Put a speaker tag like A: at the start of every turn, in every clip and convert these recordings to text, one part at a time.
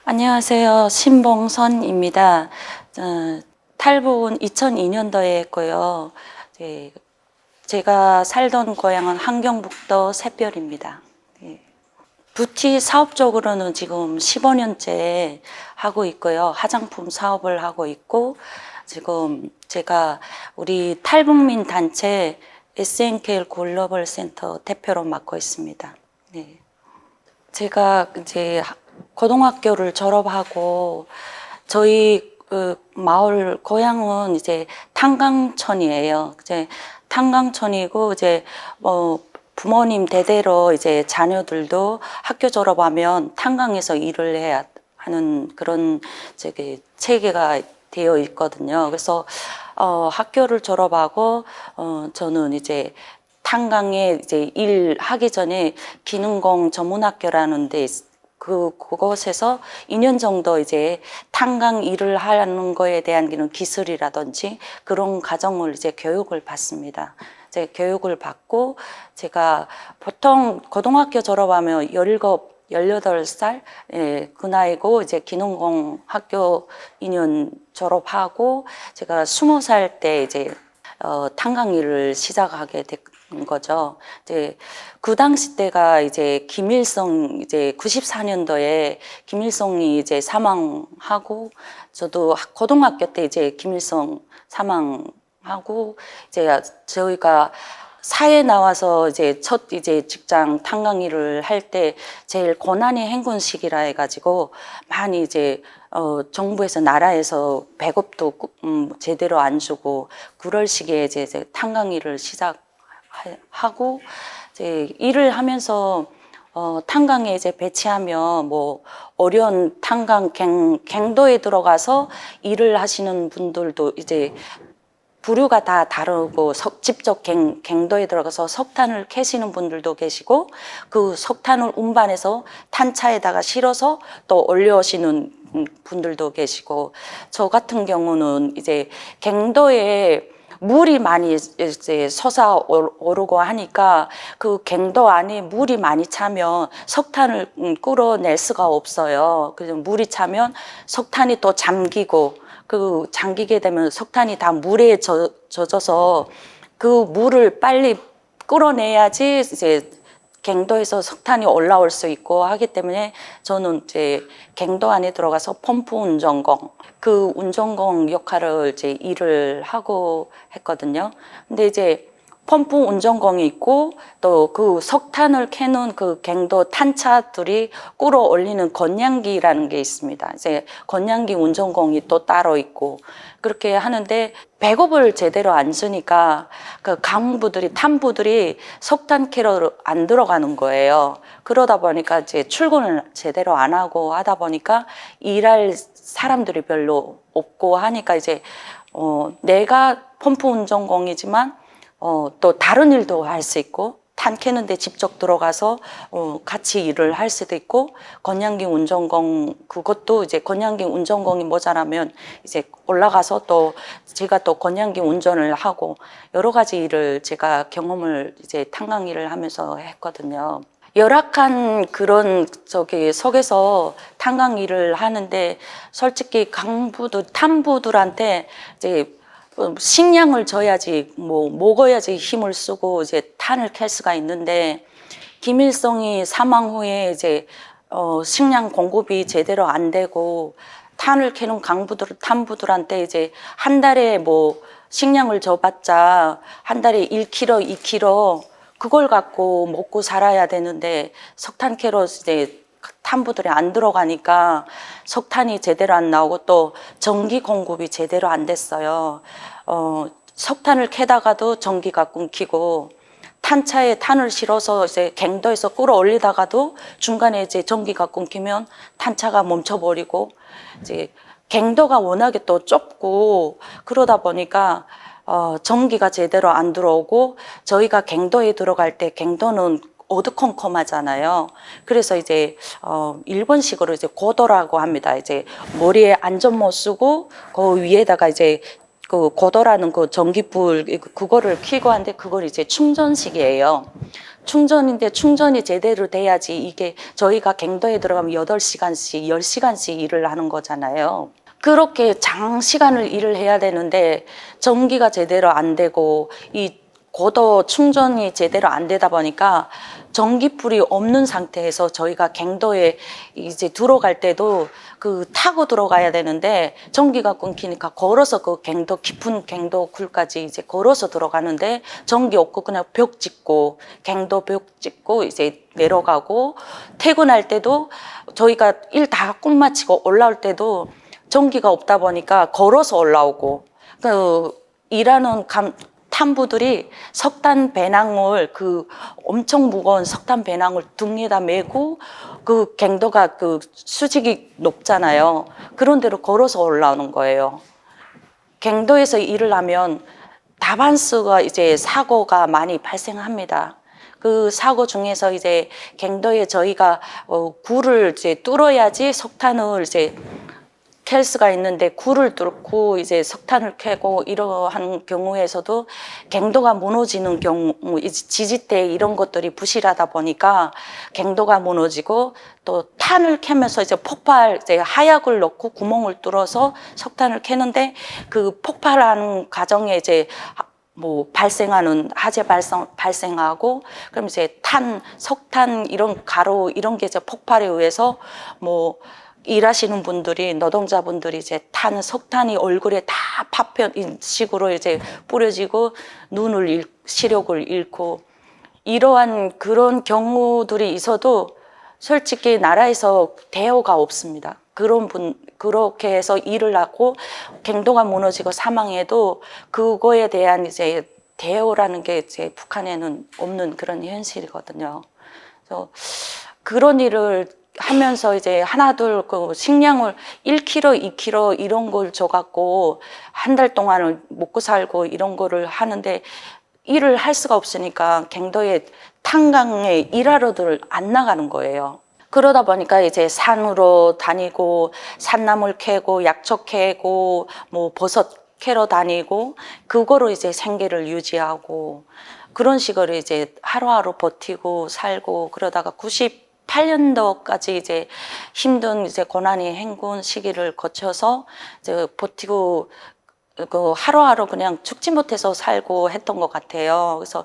A: 안녕하세요. 신봉선입니다. 탈북은 2002년도에 했고요. 제가 살던 고향은 함경북도 샛별입니다. 뷰티 사업 쪽으로는 지금 15년째 하고 있고요. 화장품 사업을 하고 있고, 지금 제가 우리 탈북민 단체 SNKL 글로벌 센터 대표로 맡고 있습니다. 네. 제가 이제 고등학교를 졸업하고 저희 마을 고향은 이제 탄광촌이에요. 이제 탄광촌이고 이제 부모님 대대로 이제 자녀들도 학교 졸업하면 탄광에서 일을 해야 하는 그런 체계가 되어 있거든요. 그래서 학교를 졸업하고 저는 이제 탄광에 이제 일하기 전에 기능공 전문학교라는 데 그곳에서 2년 정도 이제 탄광 일을 하는 거에 대한 기술이라든지 그런 과정을 이제 교육을 받습니다. 이제 교육을 받고 제가 보통 고등학교 졸업하면 17, 18살 그 나이고 이제 기능공 학교 2년 졸업하고 제가 20살 때 이제 탄광 일을 시작하게 된 거죠. 이제 그 당시 때가 이제 김일성 이제 94년도에 김일성이 이제 사망하고 저도 고등학교 때 이제 김일성 사망하고 이제 저희가 사회 나와서 이제 첫 이제 직장 탄광 일을 할 때 제일 고난의 행군 시기라 해가지고 많이 이제 정부에서 나라에서 배급도 제대로 안 주고 그럴 시기에 이제 탄광 일을 시작하고 이제 일을 하면서 탄광에 이제 배치하면 뭐 어려운 탄광 갱도에 들어가서 일을 하시는 분들도 이제 부류가 다 다르고 직접 갱도에 들어가서 석탄을 캐시는 분들도 계시고 그 석탄을 운반해서 탄차에다가 실어서 또 올려오시는 분들도 계시고 저 같은 경우는 이제 갱도에 물이 많이 이제 솟아오르고 하니까 그 갱도 안에 물이 많이 차면 석탄을 끌어낼 수가 없어요. 그래서 물이 차면 석탄이 또 잠기고 그 잠기게 되면 석탄이 다 물에 젖어서 그 물을 빨리 끌어내야지 이제 갱도에서 석탄이 올라올 수 있고 하기 때문에 저는 이제 갱도 안에 들어가서 펌프 운전공 그 운전공 역할을 이제 일을 하고 했거든요. 근데 이제 펌프 운전공이 있고 또 그 석탄을 캐는 그 갱도 탄차들이 끌어올리는 건양기라는 게 있습니다. 이제 건양기 운전공이 또 따로 있고 그렇게 하는데 배급을 제대로 안 주니까 그 강부들이 탄부들이 석탄 캐러 안 들어가는 거예요. 그러다 보니까 이제 출근을 제대로 안 하고 하다 보니까 일할 사람들이 별로 없고 하니까 이제 내가 펌프 운전공이지만 또 다른 일도 할 수 있고 탄 캐는데 직접 들어가서 같이 일을 할 수도 있고 건양기 운전공 그것도 이제 건양기 운전공이 모자라면 이제 올라가서 또 제가 또 건양기 운전을 하고 여러 가지 일을 제가 경험을 이제 탄광 일을 하면서 했거든요. 열악한 그런 속에서 탄광 일을 하는데 솔직히 강부들 탄부들한테 이제 식량을 줘야지 뭐 먹어야지 힘을 쓰고 이제 탄을 캘 수가 있는데 김일성이 사망 후에 이제 식량 공급이 제대로 안 되고 탄을 캐는 탄부들한테 이제 한 달에 뭐 식량을 줘봤자 한 달에 1kg, 2kg 그걸 갖고 먹고 살아야 되는데 석탄 캐러 이제 탄부들이 안 들어가니까 석탄이 제대로 안 나오고 또 전기 공급이 제대로 안 됐어요. 석탄을 캐다가도 전기가 끊기고 탄차에 탄을 실어서 이제 갱도에서 끌어올리다가도 중간에 이제 전기가 끊기면 탄차가 멈춰버리고 이제 갱도가 워낙에 또 좁고 그러다 보니까 전기가 제대로 안 들어오고 저희가 갱도에 들어갈 때 갱도는 어두컴컴하잖아요. 그래서 이제 일본식으로 이제 고도라고 합니다. 이제 머리에 안전모 쓰고 그 위에다가 이제 그 고도라는 그 전기불 그거를 켜고 하는데 그걸 이제 충전식이에요. 충전인데 충전이 제대로 돼야지 이게 저희가 갱도에 들어가면 8시간씩, 10시간씩 일을 하는 거잖아요. 그렇게 장시간을 일을 해야 되는데 전기가 제대로 안 되고 이 고도 충전이 제대로 안 되다 보니까 전기불이 없는 상태에서 저희가 갱도에 이제 들어갈 때도 그 타고 들어가야 되는데 전기가 끊기니까 걸어서 그 갱도 깊은 갱도 굴까지 이제 걸어서 들어가는데 전기 없고 그냥 벽 찍고 갱도 벽 찍고 이제 내려가고 퇴근할 때도 저희가 일 다 끝마치고 올라올 때도 전기가 없다 보니까 걸어서 올라오고 그 일하는 탐부들이 석탄 배낭을 그 엄청 무거운 석탄 배낭을 등에다 메고 그 갱도가 그 수직이 높잖아요. 그런 데로 걸어서 올라오는 거예요. 갱도에서 일을 하면 다반수가 이제 사고가 많이 발생합니다. 그 사고 중에서 이제 갱도에 저희가 굴을 이제 뚫어야지 석탄을 이제 캘 수가 있는데 굴을 뚫고 이제 석탄을 캐고 이러한 경우에서도 갱도가 무너지는 경우, 지지대 이런 것들이 부실하다 보니까 갱도가 무너지고 또 탄을 캐면서 이제 폭발, 이제 하약을 넣고 구멍을 뚫어서 석탄을 캐는데 그 폭발하는 과정에 이제 뭐 발생하는 화재 발생하고 그럼 이제 석탄 이런 가루 이런 게 이제 폭발에 의해서 뭐 일하시는 분들이 노동자분들이 이제 석탄이 얼굴에 다 파편 식으로 이제 뿌려지고 시력을 잃고 이러한 그런 경우들이 있어도 솔직히 나라에서 대우가 없습니다. 그렇게 해서 일을 하고 갱도가 무너지고 사망해도 그거에 대한 이제 대우라는 게 이제 북한에는 없는 그런 현실이거든요. 그래서 그런 일을 하면서 이제 하나둘 그 식량을 1kg, 2kg 이런 걸 줘갖고 한 달 동안을 먹고 살고 이런 거를 하는데 일을 할 수가 없으니까 갱도에 탄강에 일하러들 안 나가는 거예요. 그러다 보니까 이제 산으로 다니고 산나물 캐고 약초 캐고 뭐 버섯 캐러 다니고 그거로 이제 생계를 유지하고 그런 식으로 이제 하루하루 버티고 살고 그러다가 98년도까지 이제 힘든 이제 고난이 행군 시기를 거쳐서 이제 버티고 그 하루하루 그냥 죽지 못해서 살고 했던 것 같아요. 그래서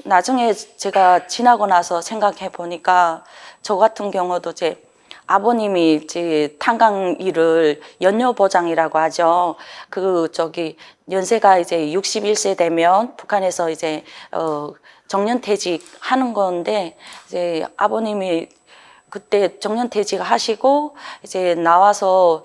A: 나중에 제가 지나고 나서 생각해 보니까 저 같은 경우도 이제 아버님이 이제 탄광 일을 연료보장이라고 하죠. 연세가 이제 61세 되면 북한에서 이제 정년퇴직 하는 건데 이제 아버님이 그때 정년퇴직 하시고 이제 나와서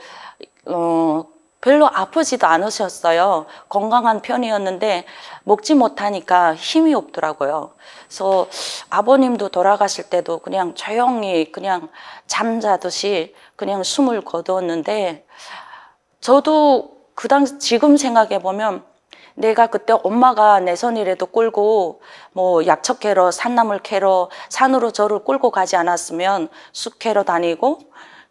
A: 별로 아프지도 않으셨어요. 건강한 편이었는데 먹지 못하니까 힘이 없더라고요. 그래서 아버님도 돌아가실 때도 그냥 조용히 그냥 잠자듯이 그냥 숨을 거두었는데 저도 그 당시 지금 생각해 보면 내가 그때 엄마가 내 손이라도 끌고 뭐 약초 캐러 산나물 캐러 산으로 저를 끌고 가지 않았으면 숲 캐러 다니고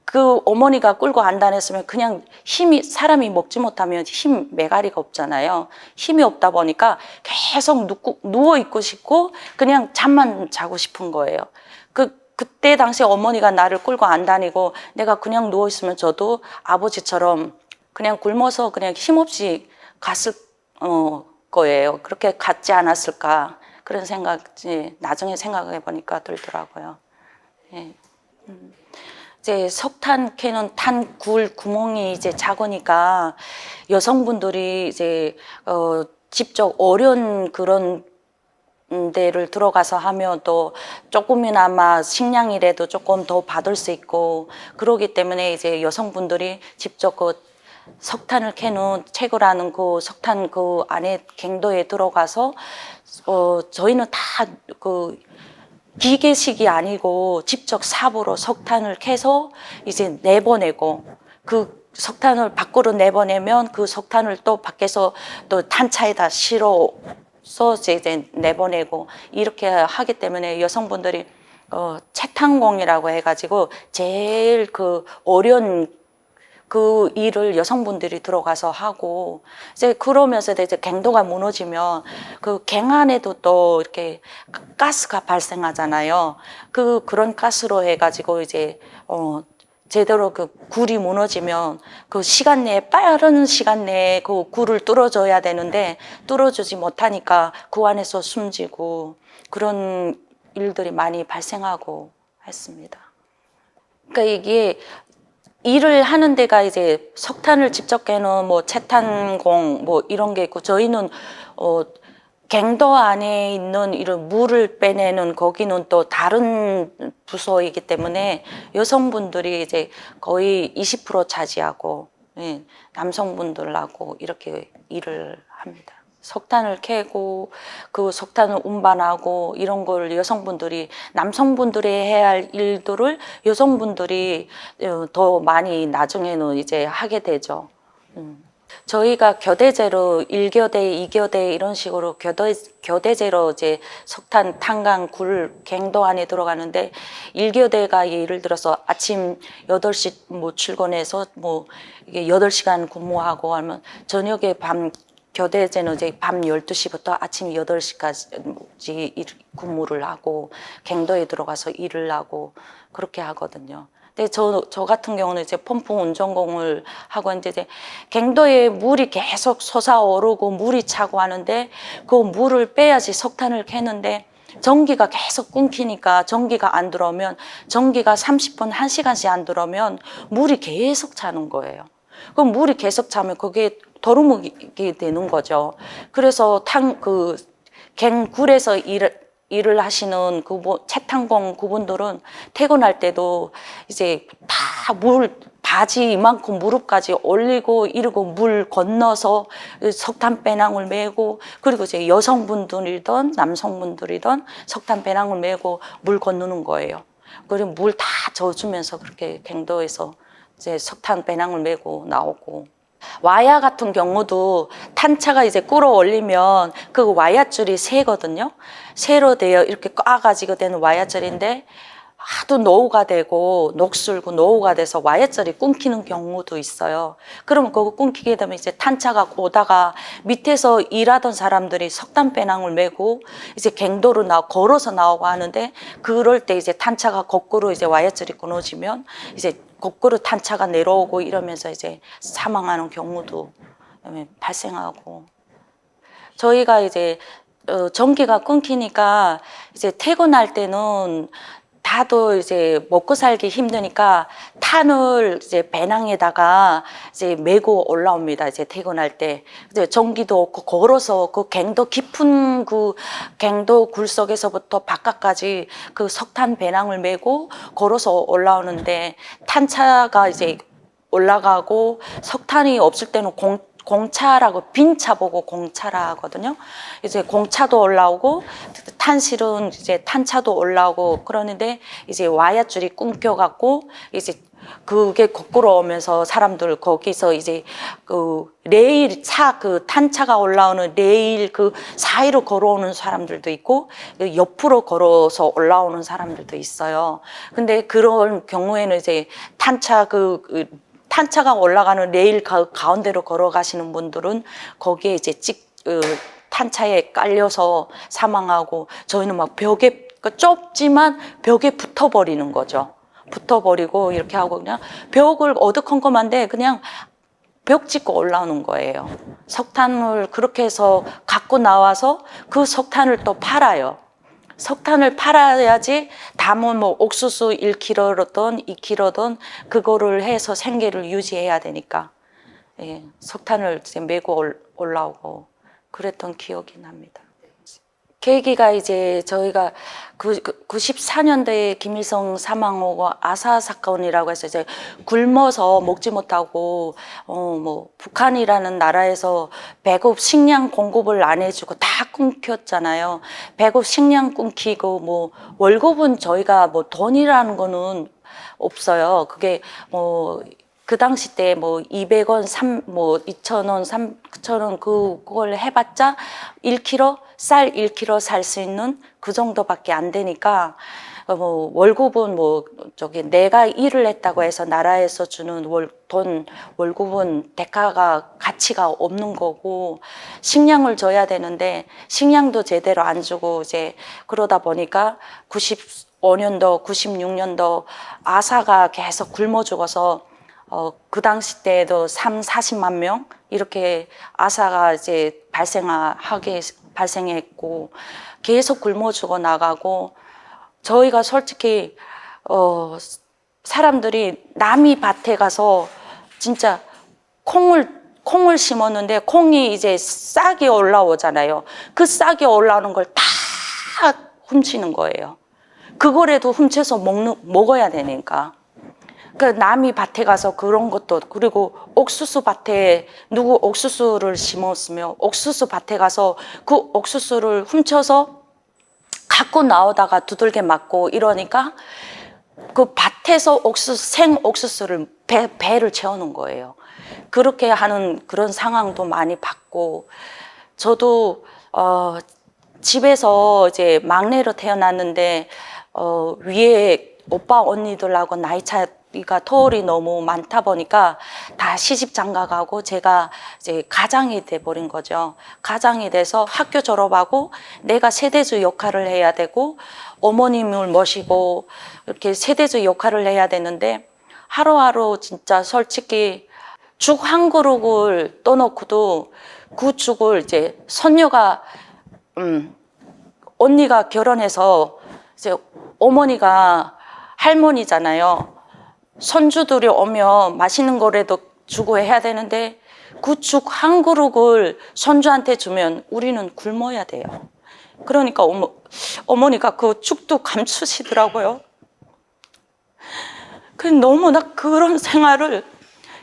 A: 그 어머니가 끌고 안 다녔으면 그냥 사람이 먹지 못하면 힘 메가리가 없잖아요. 힘이 없다 보니까 계속 누워있고 싶고 그냥 잠만 자고 싶은 거예요. 그때 당시 어머니가 나를 끌고 안 다니고 내가 그냥 누워있으면 저도 아버지처럼 그냥 굶어서 그냥 힘없이 갔을 거예요. 그렇게 갔지 않았을까 그런 생각이 나중에 생각해 보니까 들더라고요. 예. 이제 석탄 캐는 탄굴 구멍이 이제 작으니까 여성분들이 이제 직접 어려운 그런 데를 들어가서 하면 또 조금이나마 식량이라도 조금 더 받을 수 있고 그러기 때문에 이제 여성분들이 직접 그 석탄을 캐는 채굴하는 그 석탄 그 안에 갱도에 들어가서 저희는 다 기계식이 아니고 직접 삽으로 석탄을 캐서 이제 내보내고 그 석탄을 밖으로 내보내면 그 석탄을 또 밖에서 또 탄차에다 실어서 이제 내보내고 이렇게 하기 때문에 여성분들이 채탄공이라고 해가지고 제일 그 어려운 그 일을 여성분들이 들어가서 하고 이제 그러면서 이제 갱도가 무너지면 그 갱 안에도 또 이렇게 가스가 발생하잖아요. 그런 가스로 해가지고 이제 제대로 그 굴이 무너지면 그 시간 내에 빠른 시간 내에 그 굴을 뚫어줘야 되는데 뚫어주지 못하니까 그 안에서 숨지고 그런 일들이 많이 발생하고 했습니다. 그러니까 이게 일을 하는 데가 이제 석탄을 직접 깨는 뭐 채탄공 뭐 이런 게 있고 저희는 갱도 안에 있는 이런 물을 빼내는 거기는 또 다른 부서이기 때문에 여성분들이 이제 거의 20% 차지하고 예, 남성분들하고 이렇게 일을 합니다. 석탄을 캐고 그 석탄을 운반하고 이런 걸 여성분들이 남성분들이 해야 할 일들을 여성분들이 더 많이 나중에는 이제 하게 되죠. 저희가 교대제로 1교대, 2교대 이런 식으로 교대제로 이제 석탄, 탄광, 굴, 갱도 안에 들어가는데 1교대가 예를 들어서 아침 8시 뭐 출근해서 뭐 이게 8시간 근무하고 하면 저녁에 밤 교대제는 이제 밤 12시부터 아침 8시까지 근무를 하고 갱도에 들어가서 일을 하고 그렇게 하거든요. 근데 저 같은 경우는 이제 펌프 운전공을 하고 이제 갱도에 물이 계속 솟아오르고 물이 차고 하는데 그 물을 빼야지 석탄을 캐는데 전기가 계속 끊기니까 전기가 안 들어오면 전기가 30분, 1시간씩 안 들어오면 물이 계속 차는 거예요. 그럼 물이 계속 차면 그게 도루묵이 되는 거죠. 그래서 갱굴에서 일을 하시는 채탄공 그분들은 퇴근할 때도 이제 다 바지 이만큼 무릎까지 올리고 이러고 물 건너서 석탄 배낭을 메고 그리고 이제 여성분들이든 남성분들이든 석탄 배낭을 메고 물 건너는 거예요. 그리고 물 다 젖으면서 그렇게 갱도에서 이제 석탄 배낭을 메고 나오고 와야 같은 경우도 탄차가 이제 끌어올리면 그 와야줄이 새거든요. 새로 되어 이렇게 꽈가지고 되는 와야줄인데 하도 노후가 되고 녹슬고 노후가 돼서 와야줄이 끊기는 경우도 있어요. 그러면 그거 끊기게 되면 이제 탄차가 오다가 밑에서 일하던 사람들이 석탄 배낭을 메고 이제 갱도로 걸어서 나오고 하는데 그럴 때 이제 탄차가 거꾸로 이제 와야줄이 끊어지면 이제 거꾸로 탄차가 내려오고 이러면서 이제 사망하는 경우도 발생하고 저희가 이제 전기가 끊기니까 이제 퇴근할 때는 다들 이제 먹고 살기 힘드니까 탄을 이제 배낭에다가 이제 메고 올라옵니다. 이제 퇴근할 때 이제 전기도 없고 걸어서 그 갱도 깊은 그 갱도 굴 속에서부터 바깥까지 그 석탄 배낭을 메고 걸어서 올라오는데 탄차가 이제 올라가고 석탄이 없을 때는 공차라고 빈 차 보고 공차라 하거든요. 이제 공차도 올라오고 탄실은 이제 탄차도 올라오고 그러는데 이제 와야줄이 끊겨갖고 이제 그게 거꾸로 오면서 사람들 거기서 이제 그 레일 그 탄차가 올라오는 레일 그 사이로 걸어오는 사람들도 있고 옆으로 걸어서 올라오는 사람들도 있어요. 근데 그런 경우에는 이제 탄차가 올라가는 레일 가운데로 걸어가시는 분들은 거기에 이제 탄차에 깔려서 사망하고 저희는 막 벽에 좁지만 벽에 붙어버리는 거죠. 붙어버리고 이렇게 하고 그냥 벽을 어두컴컴한데 그냥 벽 짓고 올라오는 거예요. 석탄을 그렇게 해서 갖고 나와서 그 석탄을 또 팔아요. 석탄을 팔아야지 담은 뭐 옥수수 1kg든 2kg든 그거를 해서 생계를 유지해야 되니까 예, 석탄을 이제 메고 올라오고 그랬던 기억이 납니다. 계기가 이제 저희가 94년도에 김일성 사망하고 아사 사건이라고 해서 이제 굶어서 먹지 못하고 뭐 북한이라는 나라에서 배급 식량 공급을 안 해주고 다 끊겼잖아요. 배급 식량 끊기고 뭐 월급은 저희가 뭐 돈이라는 거는 없어요. 그게 뭐 그 당시 때 뭐 200원, 2,000원, 3,000원 그걸 해봤자 1kg 쌀 1kg 살 수 있는 그 정도밖에 안 되니까 뭐 월급은 뭐 저기 내가 일을 했다고 해서 나라에서 주는 월급은 대가가 가치가 없는 거고, 식량을 줘야 되는데 식량도 제대로 안 주고 이제 그러다 보니까 95년도 96년도 아사가 계속 굶어 죽어서 그 당시 때에도 40만 명 이렇게 아사가 이제 발생했고 계속 굶어 죽어 나가고, 저희가 솔직히 사람들이 남이 밭에 가서 진짜 콩을 심었는데 콩이 이제 싹이 올라오잖아요. 그 싹이 올라오는 걸 다 훔치는 거예요. 그거라도 훔쳐서 먹어야 되니까. 그 남이 밭에 가서 그런 것도, 그리고 옥수수 밭에 누구 옥수수를 심었으면 옥수수 밭에 가서 그 옥수수를 훔쳐서 갖고 나오다가 두들겨 맞고 이러니까 그 밭에서 생 옥수수를 배를 채우는 거예요. 그렇게 하는 그런 상황도 많이 봤고, 저도 집에서 이제 막내로 태어났는데 위에 오빠 언니들하고 나이 차이가 터울이 너무 많다 보니까 다 시집 장가 가고 제가 이제 가장이 돼 버린 거죠. 가장이 돼서 학교 졸업하고 내가 세대주 역할을 해야 되고 어머님을 모시고 이렇게 세대주 역할을 해야 되는데, 하루하루 진짜 솔직히 죽 한 그릇을 떠놓고도 그 죽을 이제 손녀가 언니가 결혼해서 이제 어머니가 할머니잖아요. 손주들이 오면 맛있는 거라도 주고 해야 되는데 그 죽 한 그릇을 손주한테 주면 우리는 굶어야 돼요. 그러니까 어머니가 그 죽도 감추시더라고요. 그 너무나 그런 생활을,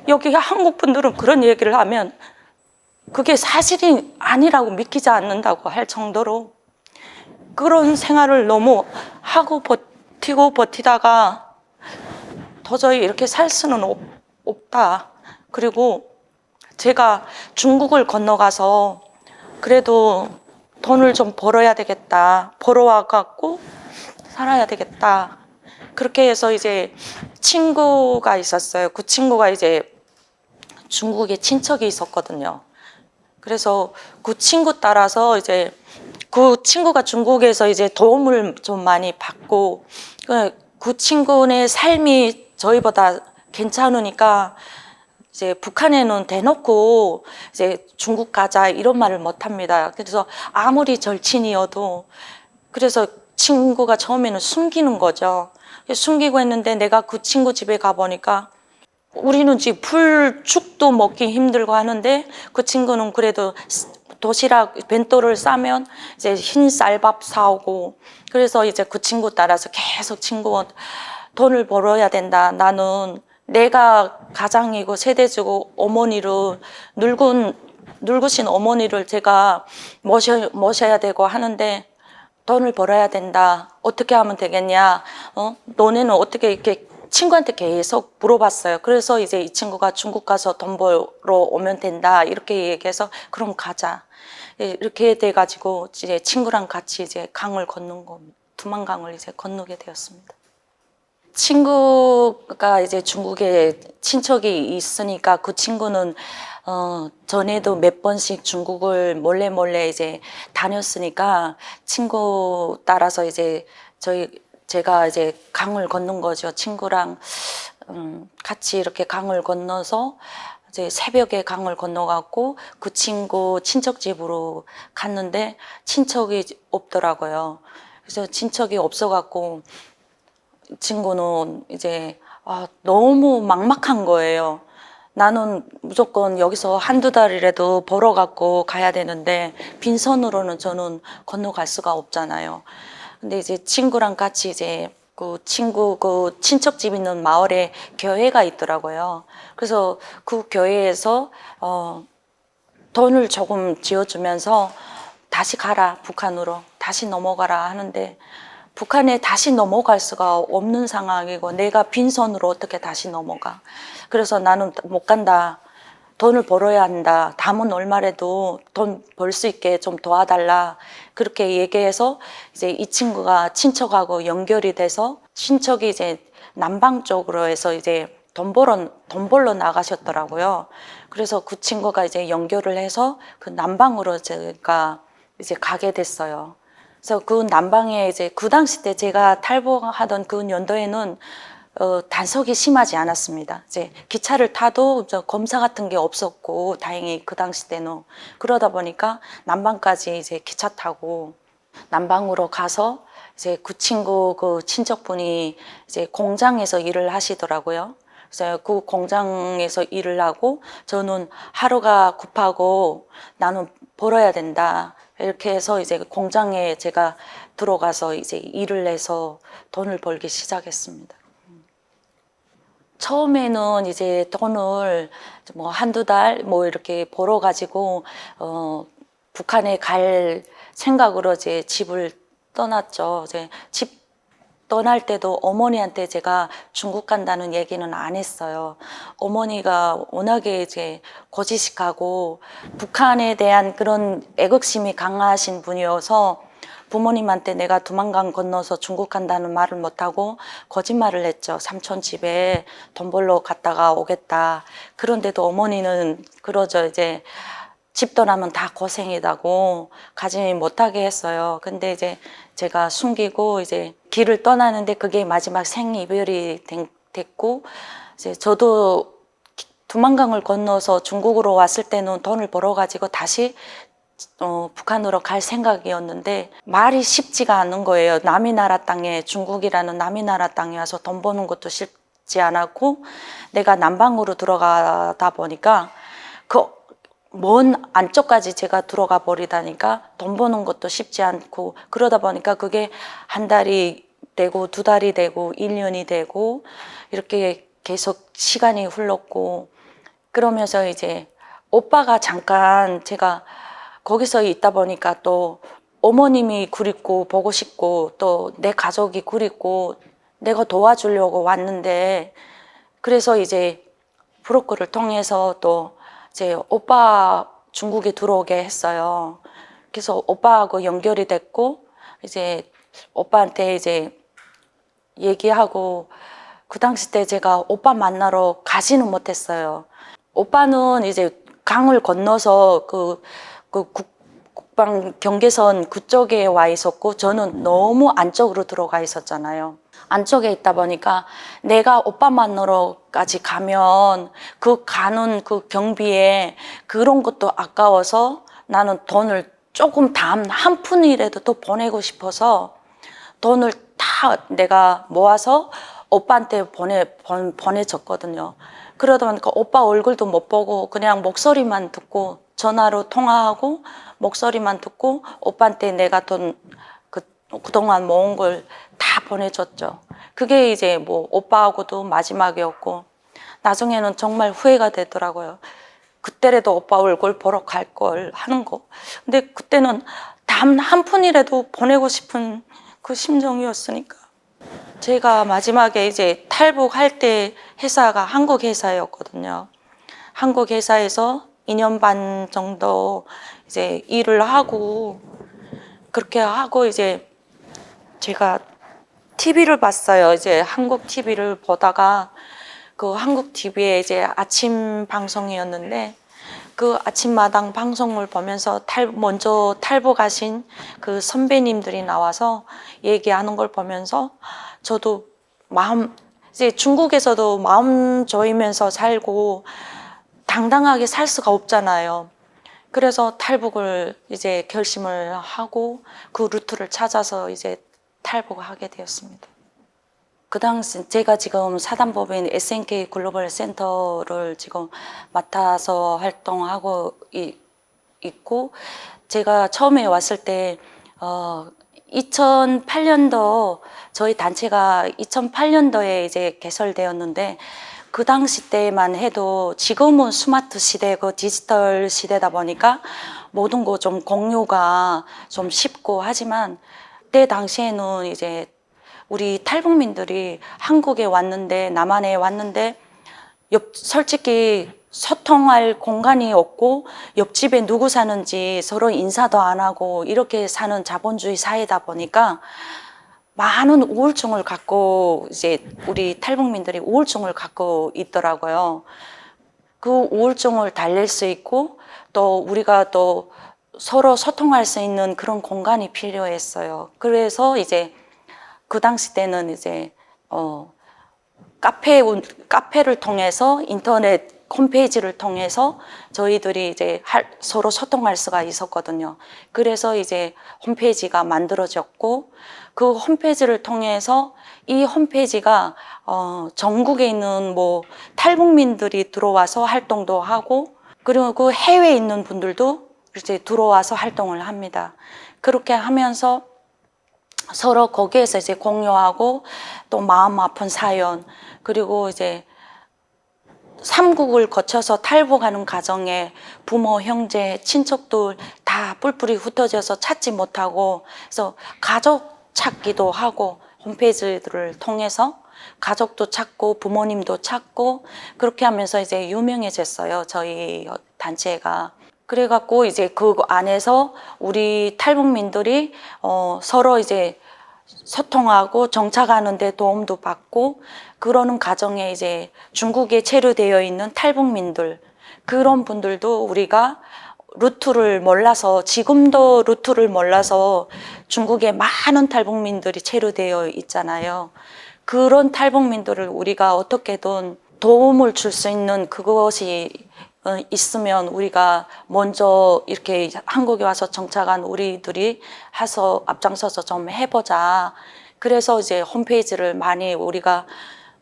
A: 여기 한국 분들은 그런 얘기를 하면 그게 사실이 아니라고 믿기지 않는다고 할 정도로 그런 생활을 너무 하고 버티다가 도저히 이렇게 살 수는 없다. 그리고 제가 중국을 건너가서 그래도 돈을 좀 벌어야 되겠다. 벌어와갖고 살아야 되겠다. 그렇게 해서 이제 친구가 있었어요. 그 친구가 이제 중국에 친척이 있었거든요. 그래서 그 친구 따라서 이제 그 친구가 중국에서 이제 도움을 좀 많이 받고, 그 친구네 삶이 저희보다 괜찮으니까 이제 북한에는 대놓고 이제 중국 가자 이런 말을 못 합니다. 그래서 아무리 절친이어도, 그래서 친구가 처음에는 숨기는 거죠. 숨기고 했는데 내가 그 친구 집에 가보니까 우리는 지금 풀죽도 먹기 힘들고 하는데 그 친구는 그래도 도시락 벤또를 싸면 이제 흰 쌀밥 사오고, 그래서 이제 그 친구 따라서 계속 돈을 벌어야 된다. 나는 내가 가장이고 세대주고 어머니를 늙으신 어머니를 제가 모셔야 되고 하는데 돈을 벌어야 된다. 어떻게 하면 되겠냐? 너네는 어떻게 이렇게 친구한테 계속 물어봤어요. 그래서 이제 이 친구가 중국 가서 돈 벌어 오면 된다. 이렇게 얘기해서 그럼 가자. 이렇게 돼가지고 이제 친구랑 같이 이제 강을 건넌 겁니다. 두만강을 이제 건너게 되었습니다. 친구가 이제 중국에 친척이 있으니까 그 친구는 전에도 몇 번씩 중국을 몰래 이제 다녔으니까 친구 따라서 이제 제가 이제 강을 건넌 거죠. 친구랑 같이 이렇게 강을 건너서 이제 새벽에 강을 건너갖고 그 친구 친척 집으로 갔는데 친척이 없더라고요. 그래서 친척이 없어갖고 친구는 이제 너무 막막한 거예요. 나는 무조건 여기서 한두 달이라도 벌어갖고 가야 되는데 빈손으로는 저는 건너갈 수가 없잖아요. 근데 이제 친구랑 같이 이제 그 친척 집 있는 마을에 교회가 있더라고요. 그래서 그 교회에서 돈을 조금 지어주면서 다시 가라, 북한으로 다시 넘어가라 하는데, 북한에 다시 넘어갈 수가 없는 상황이고 내가 빈손으로 어떻게 다시 넘어가. 그래서 나는 못 간다. 돈을 벌어야 한다. 남은 월말에도 돈 벌 수 있게 좀 도와달라. 그렇게 얘기해서 이제 이 친구가 친척하고 연결이 돼서 친척이 이제 남방 쪽으로 해서 이제 돈 벌러 나가셨더라고요. 그래서 그 친구가 이제 연결을 해서 그 남방으로 제가 이제 가게 됐어요. 그래서 그 남방에 이제 그 당시 때 제가 탈북하던 그 연도에는 단속이 심하지 않았습니다. 이제 기차를 타도 검사 같은 게 없었고, 다행히 그 당시 때는. 그러다 보니까 남방까지 이제 기차 타고 남방으로 가서 이제 그 친구 그 친척분이 이제 공장에서 일을 하시더라고요. 그래서 그 공장에서 일을 하고 저는 하루가 급하고 나는 벌어야 된다. 이렇게 해서 이제 공장에 제가 들어가서 이제 일을 해서 돈을 벌기 시작했습니다. 처음에는 이제 돈을 뭐 한두 달 뭐 이렇게 벌어가지고, 북한에 갈 생각으로 이제 집을 떠났죠. 이제 집 떠날 때도 어머니한테 제가 중국 간다는 얘기는 안 했어요. 어머니가 워낙에 이제 고지식하고 북한에 대한 그런 애국심이 강하신 분이어서 부모님한테 내가 두만강 건너서 중국 간다는 말을 못하고 거짓말을 했죠. 삼촌 집에 돈 벌러 갔다가 오겠다. 그런데도 어머니는 그러죠. 이제 집 떠나면 다 고생이다고 가지 못하게 했어요. 근데 이제 제가 숨기고 이제 길을 떠나는데 그게 마지막 생이별이 됐고, 이제 저도 두만강을 건너서 중국으로 왔을 때는 돈을 벌어가지고 다시 북한으로 갈 생각이었는데 말이 쉽지가 않은 거예요. 남의 나라 땅에, 중국이라는 남의 나라 땅에 와서 돈 버는 것도 쉽지 않았고, 내가 남방으로 들어가다 보니까 그 먼 안쪽까지 제가 들어가 버리다니까 돈 버는 것도 쉽지 않고, 그러다 보니까 그게 한 달이 되고 두 달이 되고 1년이 되고 이렇게 계속 시간이 흘렀고, 그러면서 이제 오빠가 잠깐 제가 거기서 있다 보니까 또 어머님이 그립고 보고 싶고 또 내 가족이 그립고 내가 도와주려고 왔는데, 그래서 이제 브로커를 통해서 또 이제 오빠 중국에 들어오게 했어요. 그래서 오빠하고 연결이 됐고 이제 오빠한테 이제 얘기하고, 그 당시 때 제가 오빠 만나러 가지는 못했어요. 오빠는 이제 강을 건너서 그 국방 경계선 그쪽에 와 있었고 저는 너무 안쪽으로 들어가 있었잖아요. 안쪽에 있다 보니까 내가 오빠 만나러까지 가면 그 가는 그 경비에 그런 것도 아까워서 나는 돈을 조금 한 푼이라도 더 보내고 싶어서 돈을 다 내가 모아서 오빠한테 보내줬거든요. 그러다 보니까 오빠 얼굴도 못 보고 그냥 목소리만 듣고 전화로 통화하고 목소리만 듣고 오빠한테 내가 돈 그동안 모은 걸 다 보내줬죠. 그게 이제 뭐 오빠하고도 마지막이었고, 나중에는 정말 후회가 되더라고요. 그때라도 오빠 얼굴 보러 갈 걸 하는 거. 근데 그때는 단 한 푼이라도 보내고 싶은 그 심정이었으니까. 제가 마지막에 이제 탈북할 때 회사가 한국 회사였거든요. 한국 회사에서 2년 반 정도 이제 일을 하고, 그렇게 하고 이제 제가 TV를 봤어요. 이제 한국 TV를 보다가 그 한국 TV에 이제 아침 방송이었는데 그 아침마당 방송을 보면서 먼저 탈북하신 그 선배님들이 나와서 얘기하는 걸 보면서 저도 이제 중국에서도 마음 조이면서 살고 당당하게 살 수가 없잖아요. 그래서 탈북을 이제 결심을 하고 그 루트를 찾아서 이제 탈북을 하게 되었습니다. 그 당시 제가 지금 사단법인 SNK 글로벌 센터를 지금 맡아서 활동하고 있고, 제가 처음에 왔을 때 2008년도 저희 단체가 2008년도에 이제 개설되었는데, 그 당시 때만 해도 지금은 스마트 시대고 디지털 시대다 보니까 모든 거 좀 공유가 좀 쉽고 하지만, 그때 당시에는 이제 우리 탈북민들이 한국에 왔는데, 남한에 왔는데 솔직히 소통할 공간이 없고 옆집에 누구 사는지 서로 인사도 안 하고 이렇게 사는 자본주의 사회다 보니까 많은 우울증을 갖고 이제 우리 탈북민들이 우울증을 갖고 있더라고요. 그 우울증을 달랠 수 있고 또 우리가 또 서로 소통할 수 있는 그런 공간이 필요했어요. 그래서 이제 그 당시 때는 이제 카페를 통해서 인터넷 홈페이지를 통해서 저희들이 이제 서로 소통할 수가 있었거든요. 그래서 이제 홈페이지가 만들어졌고 그 홈페이지를 통해서 이 홈페이지가 전국에 있는 뭐 탈북민들이 들어와서 활동도 하고 그리고 그 해외에 있는 분들도 이제 들어와서 활동을 합니다. 그렇게 하면서 서로 거기에서 이제 공유하고 또 마음 아픈 사연 그리고 이제 삼국을 거쳐서 탈북하는 과정에 부모, 형제, 친척들 다 뿔뿔이 흩어져서 찾지 못하고 그래서 가족 찾기도 하고 홈페이지들을 통해서 가족도 찾고 부모님도 찾고 그렇게 하면서 이제 유명해졌어요. 저희 단체가. 그래갖고 이제 그 안에서 우리 탈북민들이 서로 이제 소통하고 정착하는 데 도움도 받고 그러는 과정에 이제 중국에 체류되어 있는 탈북민들 그런 분들도 우리가 루트를 몰라서 지금도 루트를 몰라서 중국에 많은 탈북민들이 체류되어 있잖아요. 그런 탈북민들을 우리가 어떻게든 도움을 줄 수 있는 그것이 있으면 우리가 먼저 이렇게 한국에 와서 정착한 우리들이 해서 앞장서서 좀 해보자. 그래서 이제 홈페이지를 우리가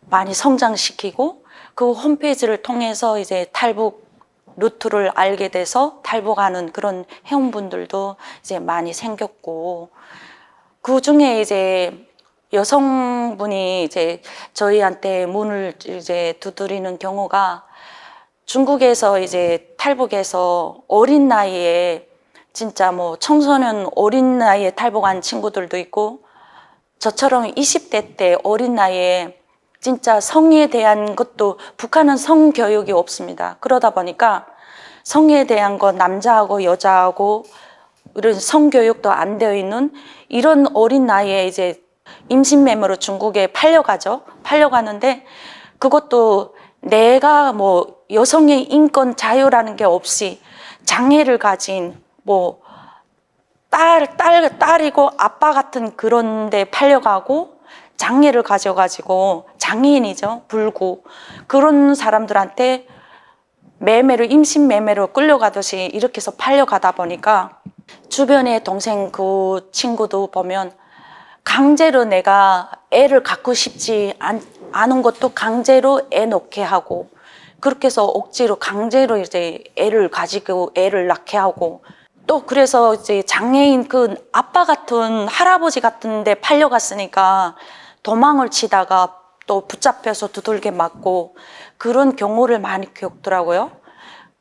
A: 많이 성장시키고 그 홈페이지를 통해서 이제 탈북 루트를 알게 돼서 탈북하는 그런 회원분들도 이제 많이 생겼고 그 중에 이제 여성분이 이제 저희한테 문을 이제 두드리는 경우가 중국에서 이제 탈북해서 어린 나이에 진짜 뭐 청소년 어린 나이에 탈북한 친구들도 있고 저처럼 20대 때 어린 나이에 진짜 성에 대한 것도 북한은 성교육이 없습니다. 그러다 보니까 성에 대한 거 남자하고 여자하고 이런 성교육도 안 되어 있는 이런 어린 나이에 이제 임신매매로 중국에 팔려가죠. 팔려가는데 그것도 내가 뭐 여성의 인권 자유라는 게 없이 장애를 가진 뭐 딸이고 아빠 같은 그런 데 팔려가고 장애를 가져가지고 장애인이죠. 불구. 그런 사람들한테 임신 매매로 끌려가듯이 이렇게 해서 팔려가다 보니까 주변에 동생 그 친구도 보면 강제로 내가 애를 갖고 싶지 않은 것도 강제로 애 놓게 하고 그렇게 해서 억지로 강제로 이제 애를 가지고 애를 낳게 하고 또 그래서 이제 장애인 그 아빠 같은 할아버지 같은 데 팔려갔으니까 도망을 치다가 또 붙잡혀서 두들겨 맞고 그런 경우를 많이 겪더라고요.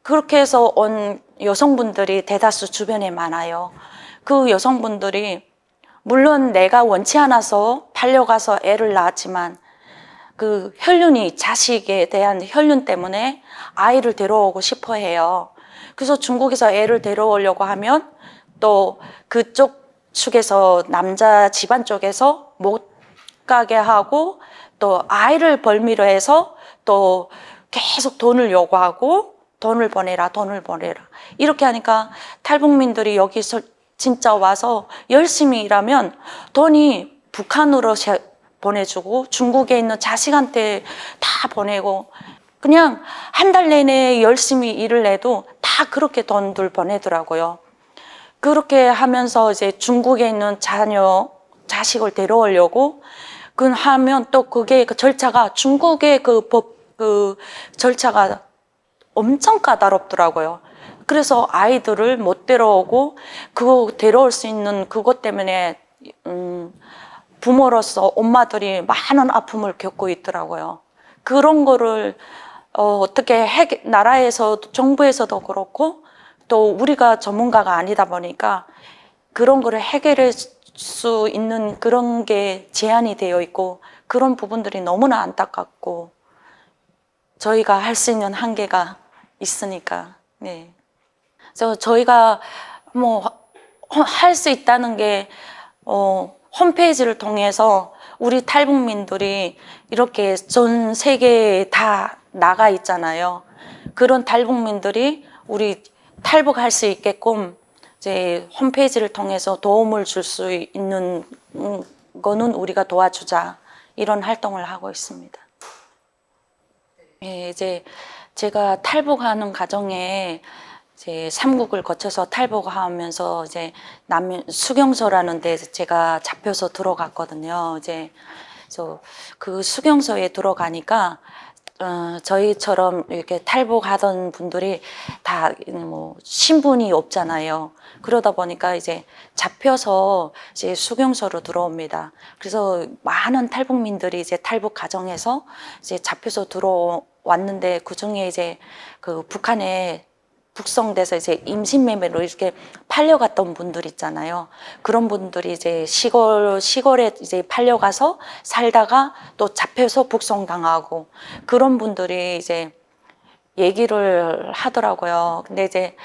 A: 그렇게 해서 온 여성분들이 대다수 주변에 많아요. 그 여성분들이 물론 내가 원치 않아서 팔려가서 애를 낳았지만 그 혈륜이 자식에 대한 혈륜 때문에 아이를 데려오고 싶어 해요. 그래서 중국에서 애를 데려오려고 하면 또 그쪽 측에서 남자 집안 쪽에서 못 가게 하고 또 아이를 벌미로 해서 또 계속 돈을 요구하고 돈을 보내라 이렇게 하니까 탈북민들이 여기서 진짜 와서 열심히 일하면 돈이 북한으로 보내주고 중국에 있는 자식한테 다 보내고 그냥 한 달 내내 열심히 일을 해도 다 그렇게 돈들 보내더라고요. 그렇게 하면서 이제 중국에 있는 자식을 데려오려고 하면 또 그게 그 절차가 중국의 그 절차가 엄청 까다롭더라고요. 그래서 아이들을 못 데려오고 그거 데려올 수 있는 그것 때문에 부모로서 엄마들이 많은 아픔을 겪고 있더라고요. 그런 거를 어떻게 나라에서 정부에서도 그렇고 또 우리가 전문가가 아니다 보니까 그런 거를 해결할 수 있는 그런 게 제한이 되어 있고 그런 부분들이 너무나 안타깝고 저희가 할 수 있는 한계가 있으니까. 네. 그래서 저희가 뭐 할 수 있다는 게 홈페이지를 통해서 우리 탈북민들이 이렇게 전 세계에 다 나가 있잖아요. 그런 탈북민들이 우리 탈북할 수 있게끔 이제 홈페이지를 통해서 도움을 줄 수 있는 거는 우리가 도와주자, 이런 활동을 하고 있습니다. 예, 이제 제가 탈북하는 과정에 이제 삼국을 거쳐서 탈북하면서 이제 수경소라는 데 제가 잡혀서 들어갔거든요. 이제 그래서 그 수경소에 들어가니까 저희처럼 이렇게 탈북하던 분들이 다 뭐 신분이 없잖아요. 그러다 보니까 이제 잡혀서 이제 수경소로 들어옵니다. 그래서 많은 탈북민들이 이제 탈북 과정에서 이제 잡혀서 들어왔는데, 그 중에 이제 그 북한에 북송돼서 이제 임신매매로 이렇게 팔려갔던 분들 있잖아요. 그런 분들이 이제 시골에 이제 팔려가서 살다가 또 잡혀서 북송당하고, 그런 분들이 이제 얘기를 하더라고요. 근데 이제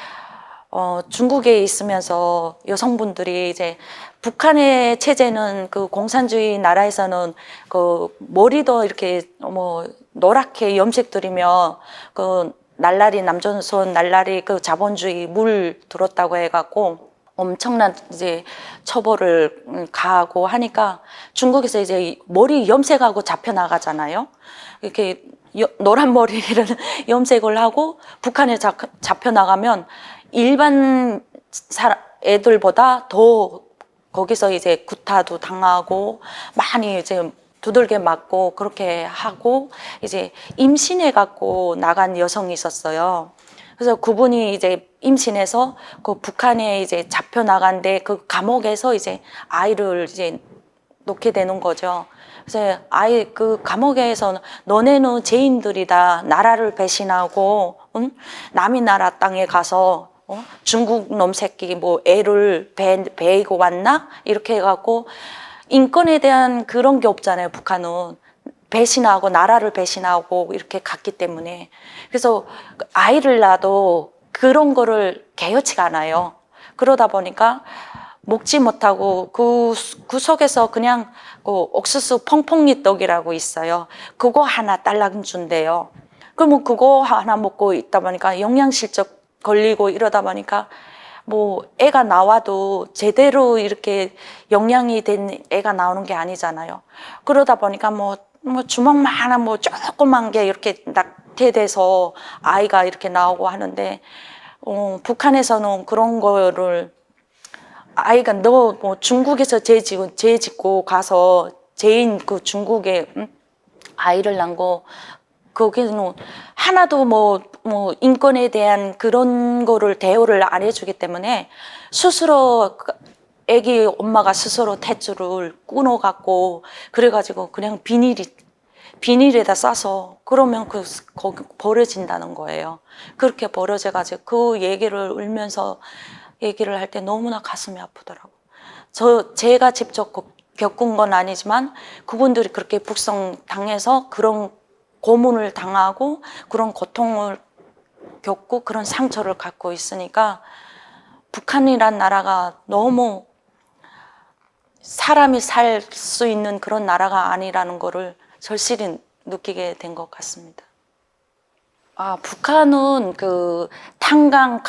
A: 중국에 있으면서 여성분들이 이제 북한의 체제는, 그 공산주의 나라에서는 그 머리도 이렇게 뭐 노랗게 염색들이며 그 날라리 남조선 날라리 그 자본주의 물 들었다고 해갖고 엄청난 이제 처벌을 가하고 하니까, 중국에서 이제 머리 염색하고 잡혀 나가잖아요. 이렇게 노란 머리를 염색을 하고 북한에 잡혀 나가면 일반 애들보다 더 거기서 이제 구타도 당하고 많이 이제 두들겨 맞고 그렇게 하고, 이제 임신해 갖고 나간 여성이 있었어요. 그래서 그분이 이제 임신해서 그 북한에 이제 잡혀 나간데 그 감옥에서 이제 아이를 이제 놓게 되는 거죠. 그래서 그 감옥에서 너네는 죄인들이다, 나라를 배신하고 남의 나라 땅에 가서 중국 놈 새끼 뭐 애를 베이고 왔나? 이렇게 해갖고, 인권에 대한 그런 게 없잖아요. 북한은 배신하고 나라를 배신하고 이렇게 갔기 때문에. 그래서 아이를 낳아도 그런 거를 개의치가 않아요. 그러다 보니까 먹지 못하고 그 속에서 그냥 그 옥수수 펑펑이 떡이라고 있어요. 그거 하나 딸랑 준대요. 그러면 그거 하나 먹고 있다 보니까 영양실적 걸리고 이러다 보니까 뭐 애가 나와도 제대로 이렇게 영양이 된 애가 나오는 게 아니잖아요. 그러다 보니까 뭐 주먹만 하나 뭐 조그만 게 이렇게 낙태돼서 아이가 이렇게 나오고 하는데, 북한에서는 그런 거를 아이가 너 뭐 중국에서 죄 짓고 가서 죄인 그 중국에 아이를 낳은 거, 거기는 하나도 뭐 인권에 대한 그런 거를 대우를 안 해주기 때문에 스스로 애기 엄마가 스스로 탯줄을 끊어갖고 그래가지고 그냥 비닐에다 싸서 그러면 거기 버려진다는 거예요. 그렇게 버려져가지고 그 얘기를 울면서 얘기를 할 때 너무나 가슴이 아프더라고. 제가 직접 겪은 건 아니지만 그분들이 그렇게 북송 당해서 그런 고문을 당하고 그런 고통을 겪고 그런 상처를 갖고 있으니까, 북한이란 나라가 너무 사람이 살 수 있는 그런 나라가 아니라는 거를 절실히 느끼게 된 것 같습니다. 북한은 그 탄광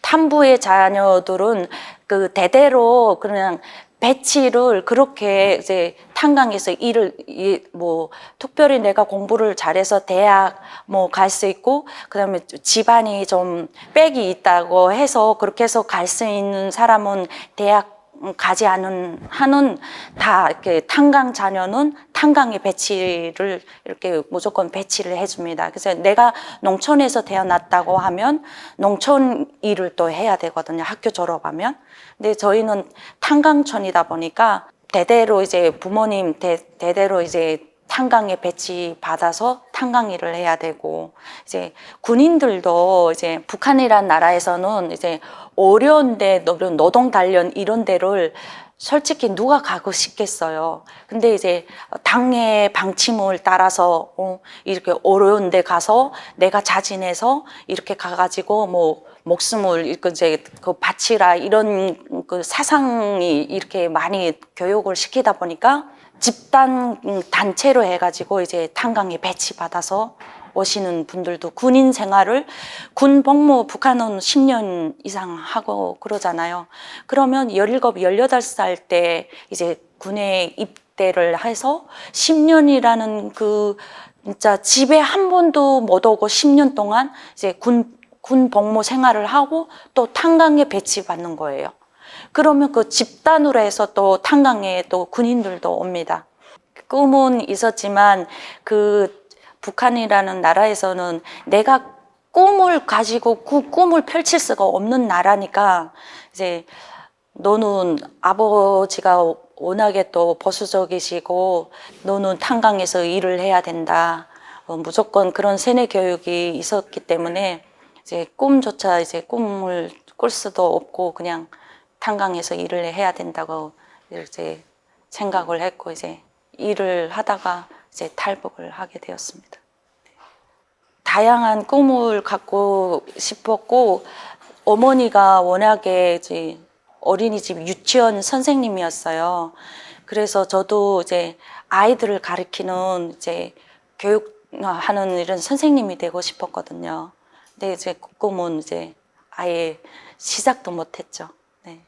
A: 탐부의 자녀들은 그 대대로 그냥 배치를 그렇게 이제 탄광에서 뭐 특별히 내가 공부를 잘해서 대학 뭐 갈 수 있고, 그다음에 집안이 좀 빽이 있다고 해서 그렇게 해서 갈 수 있는 사람은 대학 가지 않은 한은 다 이렇게 탄광 자녀는 탄광에 배치를 이렇게 무조건 배치를 해줍니다. 그래서 내가 농촌에서 태어났다고 하면 농촌 일을 또 해야 되거든요. 학교 졸업하면. 근데 저희는 탄광촌이다 보니까 대대로 이제 부모님 대대로 이제 탄광에 배치 받아서 탄광 일을 해야 되고, 이제 군인들도 이제 북한이란 나라에서는 이제 어려운데 노동 단련 이런 데를 솔직히 누가 가고 싶겠어요. 근데 이제 당의 방침을 따라서 이렇게 어려운 데 가서 내가 자진해서 이렇게 가가지고 뭐 목숨을 이제 그 바치라 이런 그 사상이 이렇게 많이 교육을 시키다 보니까 집단 단체로 해가지고 이제 탄광에 배치받아서 오시는 분들도 군인 생활을 군 복무 북한은 10년 이상 하고 그러잖아요. 그러면 17, 18살 때 이제 군에 입대를 해서 10년이라는 그 진짜 집에 한 번도 못 오고 10년 동안 이제 군 복무 생활을 하고 또 탄광에 배치받는 거예요. 그러면 그 집단으로 해서 또 탄광에 또 군인들도 옵니다. 꿈은 있었지만 그 북한이라는 나라에서는 내가 꿈을 가지고 그 꿈을 펼칠 수가 없는 나라니까 이제 너는 아버지가 워낙에 또 보수적이시고 너는 탄광에서 일을 해야 된다. 무조건 그런 세뇌 교육이 있었기 때문에 이제 꿈조차 이제 꿈을 꿀 수도 없고 그냥 탄광에서 일을 해야 된다고 이제 생각을 했고 이제 일을 하다가 이제 탈북을 하게 되었습니다. 다양한 꿈을 갖고 싶었고 어머니가 워낙에 이제 어린이집 유치원 선생님이었어요. 그래서 저도 이제 아이들을 가르치는 이제 교육하는 이런 선생님이 되고 싶었거든요. 근데 이제 그 꿈은 이제 아예 시작도 못했죠. 네.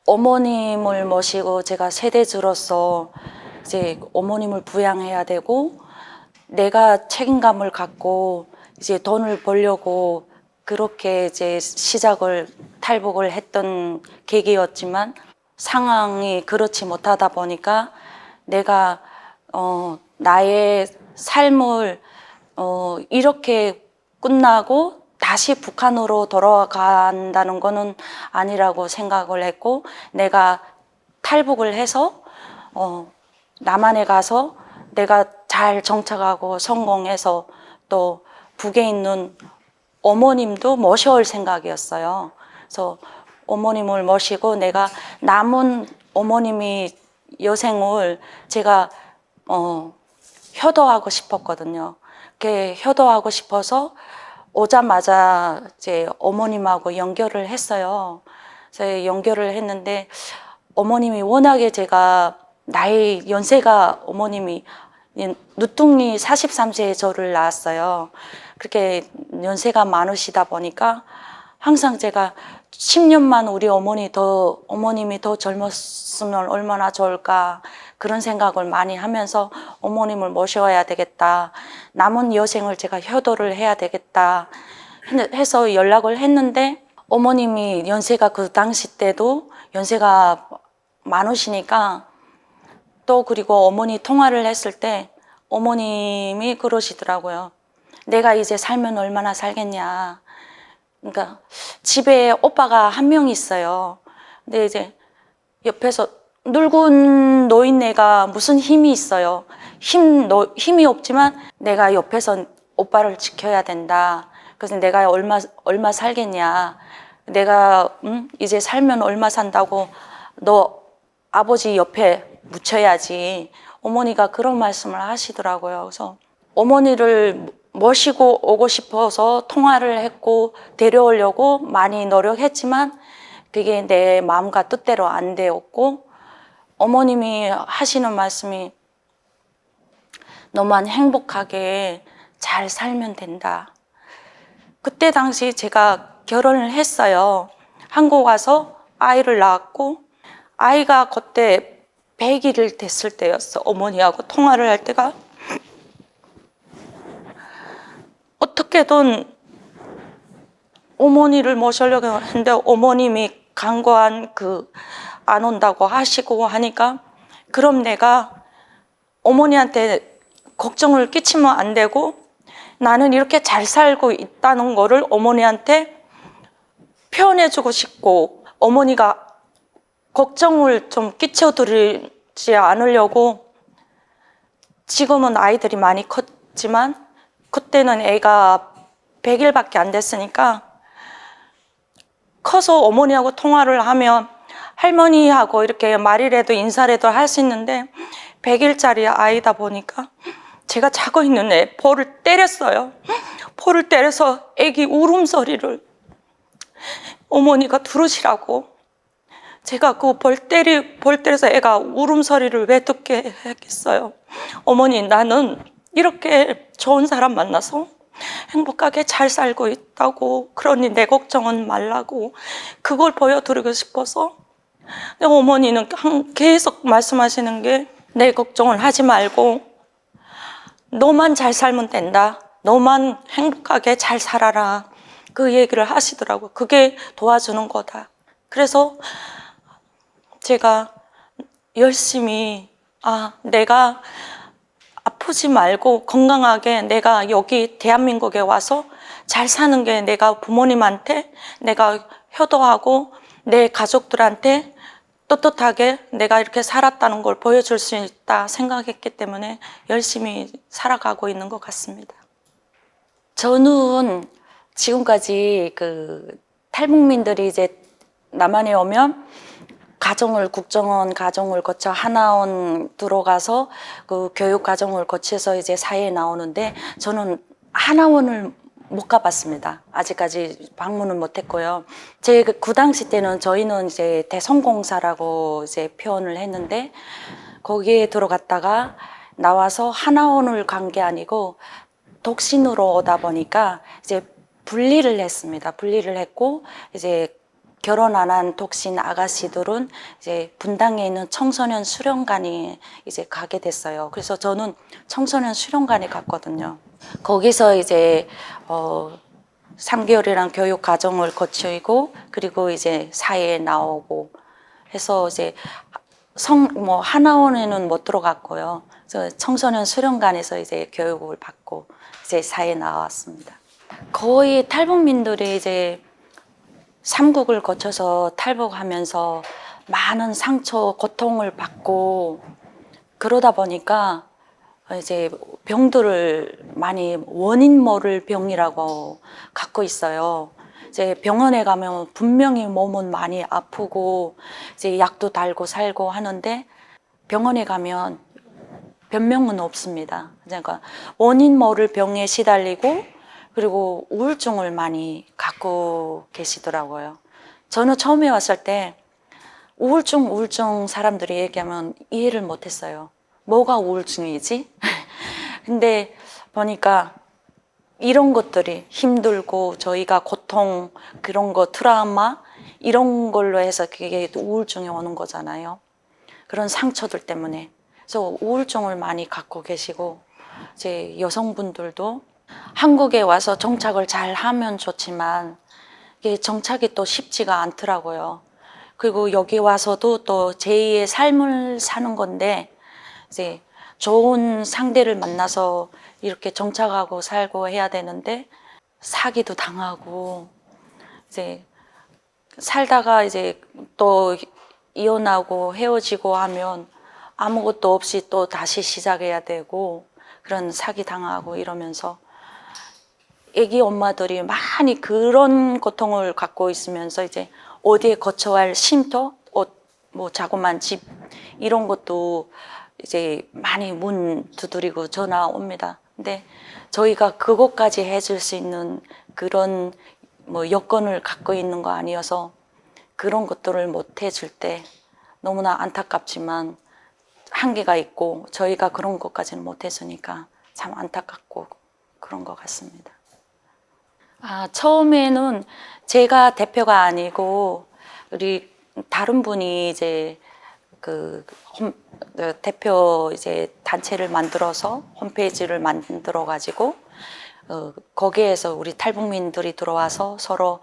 A: 어머님을 모시고 제가 세대주로서 이제 어머님을 부양해야 되고 내가 책임감을 갖고 이제 돈을 벌려고 그렇게 이제 탈북을 했던 계기였지만 상황이 그렇지 못하다 보니까 내가 나의 삶을 이렇게 끝나고 다시 북한으로 돌아간다는 거는 아니라고 생각을 했고 내가 탈북을 해서 남한에 가서 내가 잘 정착하고 성공해서 또 북에 있는 어머님도 모셔올 생각이었어요. 그래서 어머님을 모시고 내가 남은 어머님이 여생을 제가 효도하고 싶었거든요. 그렇게 효도하고 싶어서 오자마자 이제 어머님하고 연결을 했어요. 그래서 연결을 했는데 어머님이 워낙에 제가 나이 연세가 어머님이 누뚱이 43세에 저를 낳았어요. 그렇게 연세가 많으시다 보니까 항상 제가 10년만 우리 어머님이 더 젊었으면 얼마나 좋을까 그런 생각을 많이 하면서 어머님을 모셔야 되겠다. 남은 여생을 제가 효도를 해야 되겠다 해서 연락을 했는데 어머님이 연세가 그 당시 때도 연세가 많으시니까 또 그리고 어머니 통화를 했을 때 어머님이 그러시더라고요. 내가 이제 살면 얼마나 살겠냐. 그러니까 집에 오빠가 한 명 있어요. 근데 이제 옆에서 늙은 노인네가 무슨 힘이 있어요. 힘이 없지만 내가 옆에서 오빠를 지켜야 된다. 그래서 내가 얼마 살겠냐. 내가 이제 살면 얼마 산다고 너 아버지 옆에 묻혀야지. 어머니가 그런 말씀을 하시더라고요. 그래서 어머니를 모시고 오고 싶어서 통화를 했고 데려오려고 많이 노력했지만 그게 내 마음과 뜻대로 안 되었고 어머님이 하시는 말씀이 너만 행복하게 잘 살면 된다. 그때 당시 제가 결혼을 했어요. 한국 와서 아이를 낳았고 아이가 그때 100일을 됐을 때였어. 어머니하고 통화를 할 때가 어떻게든 어머니를 모시려고 했는데 어머님이 강고한 안 온다고 하시고 하니까 그럼 내가 어머니한테 걱정을 끼치면 안 되고 나는 이렇게 잘 살고 있다는 거를 어머니한테 표현해주고 싶고 어머니가 걱정을 좀 끼쳐드리지 않으려고 지금은 아이들이 많이 컸지만 그때는 애가 100일밖에 안 됐으니까 커서 어머니하고 통화를 하면 할머니하고 이렇게 말이라도 인사라도 할 수 있는데 100일짜리 아이다 보니까 제가 자고 있는 애 볼을 때렸어요. 볼을 때려서 애기 울음소리를 어머니가 들으시라고. 제가 그 볼 때려서 애가 울음소리를 왜 듣게 했겠어요. 어머니, 나는 이렇게 좋은 사람 만나서 행복하게 잘 살고 있다고, 그러니 내 걱정은 말라고, 그걸 보여드리고 싶어서. 근데 어머니는 계속 말씀하시는 게, 내 걱정을 하지 말고 너만 잘 살면 된다, 너만 행복하게 잘 살아라, 그 얘기를 하시더라고요. 그게 도와주는 거다. 그래서 제가 열심히 내가 아프지 말고 건강하게 내가 여기 대한민국에 와서 잘 사는 게 내가 부모님한테 내가 효도하고 내 가족들한테 떳떳하게 내가 이렇게 살았다는 걸 보여줄 수 있다 생각했기 때문에 열심히 살아가고 있는 것 같습니다. 저는 지금까지 탈북민들이 이제 남한에 오면 국정원 가정을 거쳐 하나원 들어가서 그 교육 과정을 거쳐서 이제 사회에 나오는데, 저는 하나원을 못 가봤습니다. 아직까지 방문은 못했고요. 그 당시 때는 저희는 이제 대성공사라고 이제 표현을 했는데, 거기에 들어갔다가 나와서 하나원을 간 게 아니고 독신으로 오다 보니까 이제 분리를 했습니다. 분리를 했고, 이제 결혼 안 한 독신 아가씨들은 이제 분당에 있는 청소년 수련관이 이제 가게 됐어요. 그래서 저는 청소년 수련관에 갔거든요. 거기서 이제 3개월이란 교육 과정을 거치고, 그리고 이제 사회에 나오고 해서 이제 하나원에는 못 들어갔고요. 그래서 청소년 수련관에서 이제 교육을 받고 이제 사회에 나왔습니다. 거의 탈북민들이 이제 삼국을 거쳐서 탈북하면서 많은 상처, 고통을 받고 그러다 보니까 이제 병들을 많이 원인 모를 병이라고 갖고 있어요. 이제 병원에 가면 분명히 몸은 많이 아프고 이제 약도 달고 살고 하는데, 병원에 가면 변명은 없습니다. 그러니까 원인 모를 병에 시달리고 그리고 우울증을 많이 갖고 계시더라고요. 저는 처음에 왔을 때 우울증 사람들이 얘기하면 이해를 못했어요. 뭐가 우울증이지? 근데 보니까 이런 것들이 힘들고 저희가 고통, 그런 거, 트라우마 이런 걸로 해서 그게 우울증이 오는 거잖아요. 그런 상처들 때문에. 그래서 우울증을 많이 갖고 계시고, 이제 여성분들도 한국에 와서 정착을 잘 하면 좋지만 이게 정착이 또 쉽지가 않더라고요. 그리고 여기 와서도 또 제2의 삶을 사는 건데, 이제 좋은 상대를 만나서 이렇게 정착하고 살고 해야 되는데 사기도 당하고, 이제 살다가 이제 또 이혼하고 헤어지고 하면 아무것도 없이 또 다시 시작해야 되고, 그런 사기 당하고 이러면서 애기 엄마들이 많이 그런 고통을 갖고 있으면서 이제 어디에 거쳐야 할 쉼터, 자그만 집 이런 것도 이제 많이 문 두드리고 전화 옵니다. 근데 저희가 그것까지 해줄 수 있는 그런 여건을 갖고 있는 거 아니어서 그런 것들을 못 해줄 때 너무나 안타깝지만 한계가 있고, 저희가 그런 것까지는 못 해주니까 참 안타깝고 그런 것 같습니다. 처음에는 제가 대표가 아니고 우리 다른 분이 이제 대표 이제 단체를 만들어서 홈페이지를 만들어 가지고 거기에서 우리 탈북민들이 들어와서 서로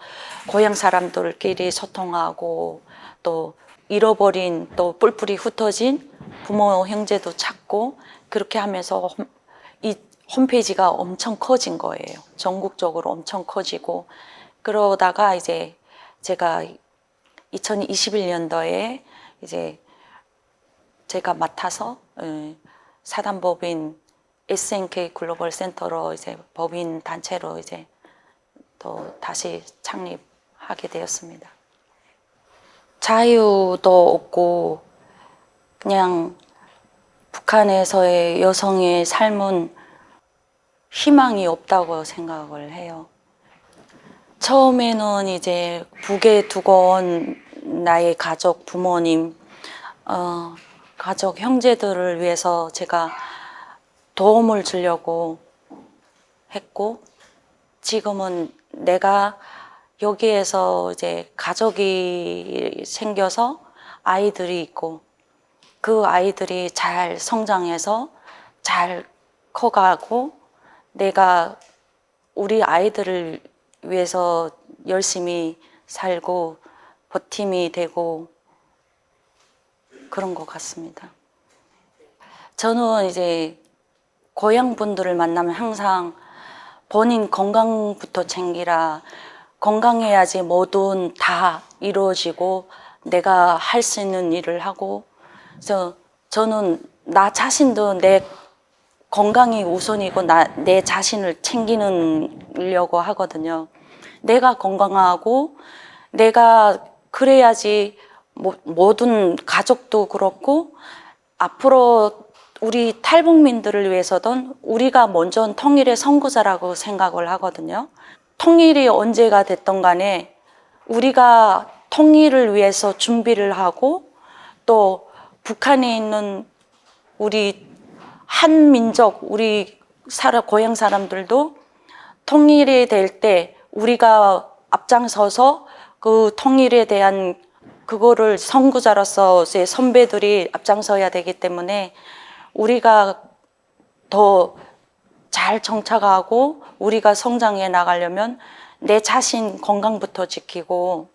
A: 고향 사람들끼리 소통하고, 또 잃어버린, 또 뿔뿔이 흩어진 부모 형제도 찾고, 그렇게 하면서 이 홈페이지가 엄청 커진 거예요. 전국적으로 엄청 커지고, 그러다가 이제 제가 2021년도에 이제 제가 맡아서 사단법인 SNK 글로벌 센터로 이제 법인 단체로 이제 또 다시 창립하게 되었습니다. 자유도 없고 그냥 북한에서의 여성의 삶은 희망이 없다고 생각을 해요. 처음에는 이제 북에 두고 온 나의 가족, 부모님, 가족, 형제들을 위해서 제가 도움을 주려고 했고, 지금은 내가 여기에서 이제 가족이 생겨서 아이들이 있고, 그 아이들이 잘 성장해서 잘 커가고, 내가 우리 아이들을 위해서 열심히 살고 버팀이 되고 그런 것 같습니다. 저는 이제 고향 분들을 만나면 항상 본인 건강부터 챙기라. 건강해야지 뭐든 다 이루어지고 내가 할 수 있는 일을 하고, 그래서 저는 나 자신도 내 건강이 우선이고 내 자신을 챙기려고 하거든요. 내가 건강하고 내가 그래야지 모든 가족도 그렇고 앞으로 우리 탈북민들을 위해서든 우리가 먼저 통일의 선구자라고 생각을 하거든요. 통일이 언제가 됐던 간에 우리가 통일을 위해서 준비를 하고 또 북한에 있는 우리 한민족, 우리 고향 사람들도 통일이 될 때 우리가 앞장서서 그 통일에 대한 그거를 선구자로서 선배들이 앞장서야 되기 때문에 우리가 더 잘 정착하고 우리가 성장해 나가려면 내 자신 건강부터 지키고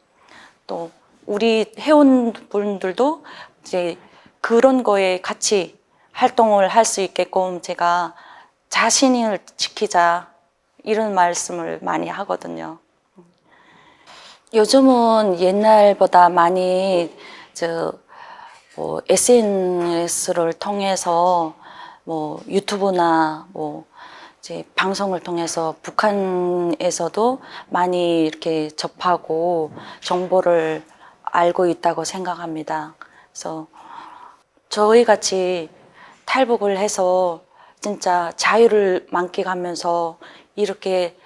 A: 또 우리 회원분들도 이제 그런 거에 같이 활동을 할 수 있게끔 제가 자신을 지키자 이런 말씀을 많이 하거든요. 요즘은 옛날보다 많이 SNS를 통해서 유튜브나 이제 방송을 통해서 북한에서도 많이 이렇게 접하고 정보를 알고 있다고 생각합니다. 그래서 저희 같이 탈북을 해서 진짜 자유를 만끽하면서 이렇게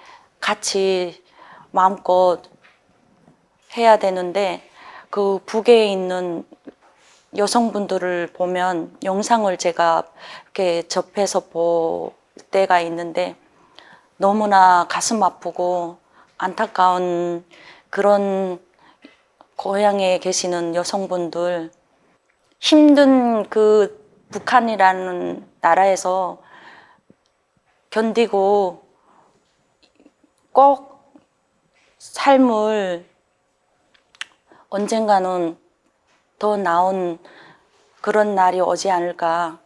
A: 같이 마음껏 해야 되는데 그 북에 있는 여성분들을 보면 영상을 제가 이렇게 접해서 볼 때가 있는데 너무나 가슴 아프고 안타까운 그런 고향에 계시는 여성분들 힘든 그 북한이라는 나라에서 견디고 꼭 삶을 언젠가는 더 나은 그런 날이 오지 않을까.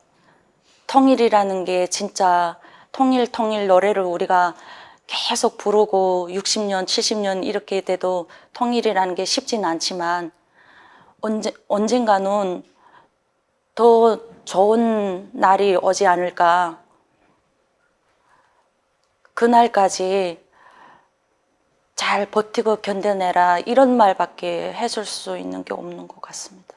A: 통일이라는 게 진짜 통일 노래를 우리가 계속 부르고 60년, 70년 이렇게 돼도 통일이라는 게 쉽진 않지만 언젠가는 더 좋은 날이 오지 않을까. 그날까지 잘 버티고 견뎌내라 이런 말밖에 해줄 수 있는 게 없는 것 같습니다.